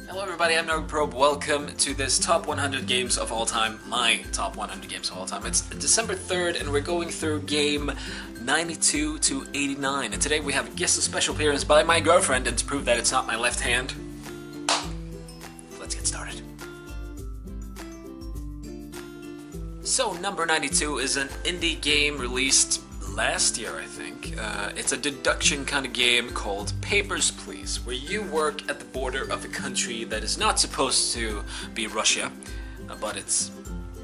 Hello everybody, I'm Nurgleprobe. Welcome to this top 100 games of all time, my top 100 games of all time. It's December 3rd and we're going through game 92 to 89. And today we have a guest special appearance by my girlfriend, and to prove that it's not my left hand, let's get started. So number 92 is an indie game released last year, I think. It's a deduction kind of game called Papers, Please, where you work at the border of a country that is not supposed to be Russia, but it's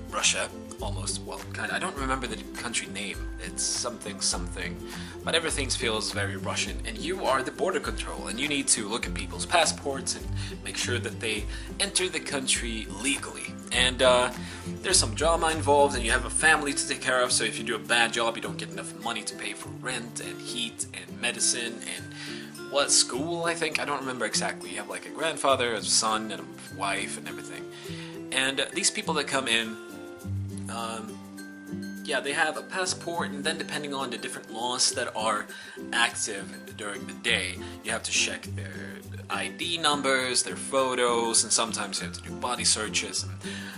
Russia, almost. Well, kind of. I don't remember the country name. It's something, but everything feels very Russian, and you are the border control, and you need to look at people's passports and make sure that they enter the country legally. And there's some drama involved, and you have a family to take care of, so if you do a bad job, you don't get enough money to pay for rent and heat and medicine and school, I think? I don't remember exactly. You have like a grandfather, a son, and a wife and everything. And these people that come in, yeah, they have a passport, and then depending on the different laws that are active during the day, you have to check their ID numbers, their photos, and sometimes you have to do body searches, and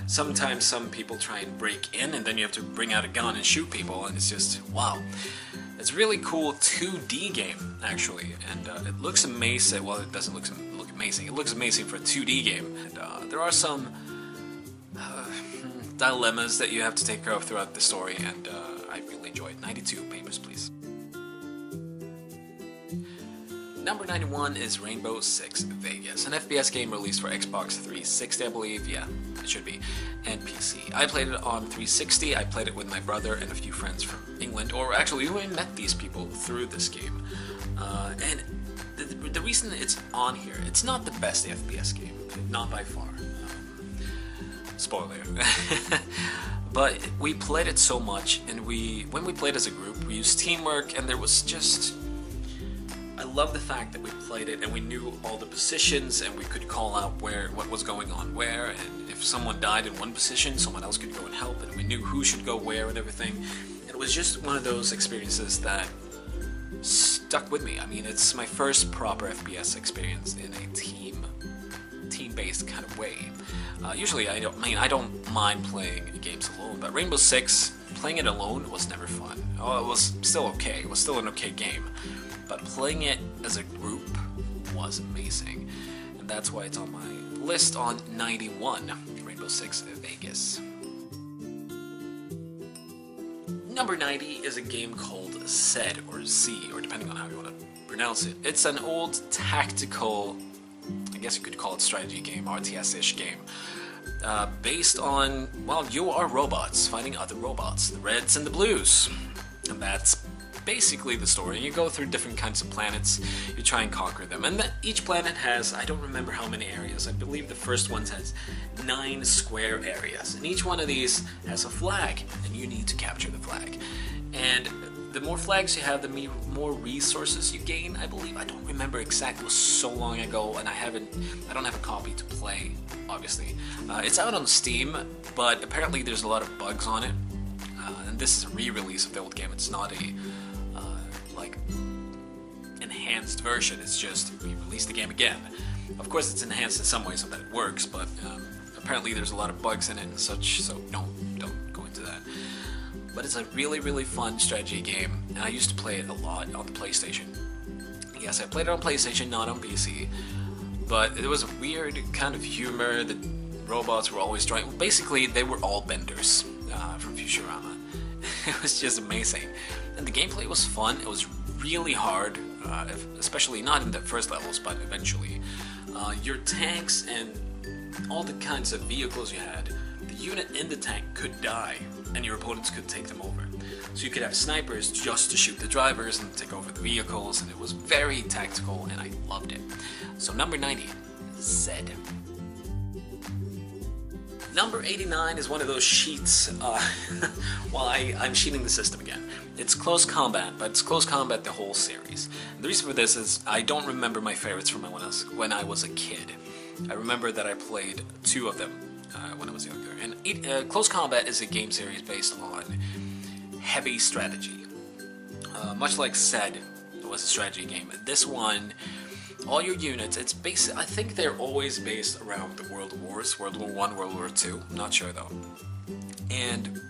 sometimes some people try and break in, and then you have to bring out a gun and shoot people, and it's just, wow. It's a really cool 2D game, actually, and it looks amazing. Well, it doesn't look amazing. It looks amazing for a 2D game, and there are some dilemmas that you have to take care of throughout the story, and I really enjoyed 92 Papers, Please. Number 91 is Rainbow Six Vegas, an FPS game released for Xbox 360, I believe. Yeah, it should be, and PC. I played it on 360. I played it with my brother and a few friends from England, or actually, we met these people through this game. And the reason it's on here, it's not the best FPS game, not by far. Spoiler. But we played it so much, and when we played as a group, we used teamwork, and there was just... I love the fact that we played it and we knew all the positions, and we could call out what was going on where, and if someone died in one position, someone else could go and help, and we knew who should go where and everything. It was just one of those experiences that stuck with me. I mean, it's my first proper FPS experience in a team-based kind of way. Usually I don't mind playing games alone, but Rainbow Six, playing it alone was never fun. Oh, it was still okay. It was still an okay game. But playing it as a group was amazing. And that's why it's on my list on 91, Rainbow Six Vegas. Number 90 is a game called Zed, or Z, or depending on how you want to pronounce it. It's an old tactical, I guess you could call it strategy game, RTS-ish game. Based on, well, you are robots fighting other robots, the Reds and the Blues. And that's basically the story. You go through different kinds of planets, you try and conquer them, and each planet has, I don't remember how many areas, I believe the first one has 9 square areas, and each one of these has a flag, and you need to capture the flag. And the more flags you have, the more resources you gain, I believe. I don't remember exactly, it was so long ago, and I don't have a copy to play, obviously. It's out on Steam, but apparently there's a lot of bugs on it, and this is a re-release of the old game. It's not a enhanced version, it's just we released the game again. Of course it's enhanced in some way so that it works, but apparently there's a lot of bugs in it and such, so don't go into that. But it's a really fun strategy game, and I used to play it a lot on the PlayStation. Yes, I played it on PlayStation, not on PC, but it was a weird kind of humor. The robots were always trying, basically they were all benders from Futurama. It was just amazing, and the gameplay was fun. It was really hard, especially not in the first levels, but eventually. Your tanks and all the kinds of vehicles you had, the unit in the tank could die, and your opponents could take them over. So you could have snipers just to shoot the drivers and take over the vehicles, and it was very tactical, and I loved it. So number 90, Zed. Number 89 is one of those sheets, while I'm cheating the system again. It's Close Combat, but it's Close Combat the whole series. And the reason for this is I don't remember my favorites from when I was a kid. I remember that I played 2 of them when I was younger. And Close Combat is a game series based on heavy strategy. Much like Zed was a strategy game, this one all your units, it's basic. I think they're always based around the World Wars, World War I, World War II, not sure though. And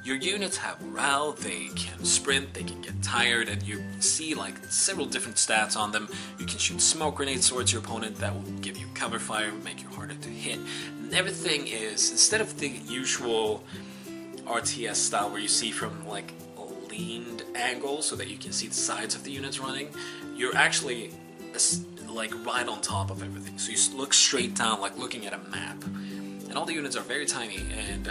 your units have morale, they can sprint, they can get tired, and you see like several different stats on them. You can shoot smoke grenades towards your opponent that will give you cover fire, make you harder to hit. And everything is, instead of the usual RTS style where you see from like a leaned angle so that you can see the sides of the units running, you're actually like right on top of everything. So you look straight down like looking at a map. And all the units are very tiny, and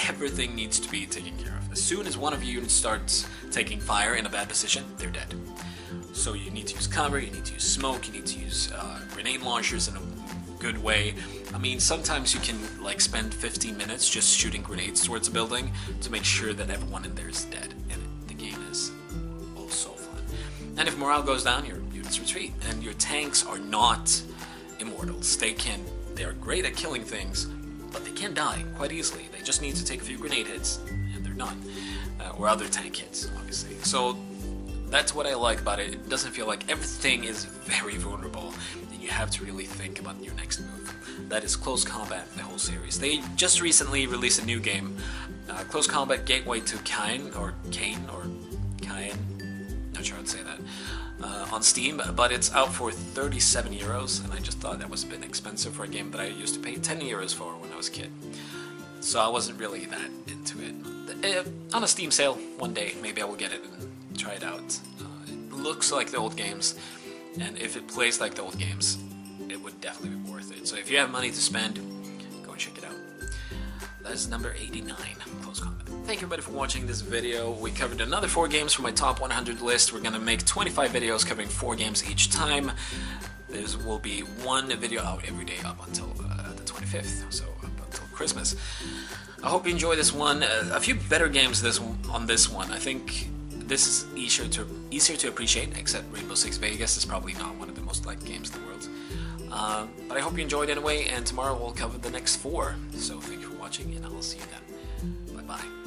everything needs to be taken care of. As soon as one of your units starts taking fire in a bad position, they're dead. So you need to use cover, you need to use smoke, you need to use grenade launchers in a good way. I mean, sometimes you can like spend 15 minutes just shooting grenades towards a building to make sure that everyone in there is dead, and the game is oh so fun. And if morale goes down, your units retreat, and your tanks are not immortals. They are great at killing things, but they can die quite easily. They just need to take a few grenade hits, and they're done. Or other tank hits, obviously. So that's what I like about it. It doesn't feel like everything is very vulnerable, and you have to really think about your next move. That is Close Combat, the whole series. They just recently released a new game, Close Combat Gateway to Cain, not sure how to say that, on Steam, but it's out for 37 euros, and I just thought that was a bit expensive for a game that I used to pay 10 euros for when I was a kid. So I wasn't really that into it. On a Steam sale, one day, maybe I will get it and try it out. It looks like the old games, and if it plays like the old games, it would definitely be worth it. So if you have money to spend, go and check it out. That is number 89, Close Combat. Thank you everybody for watching this video. We covered another 4 games from my top 100 list. We're going to make 25 videos covering 4 games each time. There will be one video out every day up until the 25th, so up until Christmas. I hope you enjoy this one. A few better games on this one. I think this is easier to appreciate, except Rainbow Six Vegas is probably not one of the most liked games in the world. But I hope you enjoyed anyway, and tomorrow we'll cover the next 4. So thank you for watching, and I'll see you then. Bye-bye.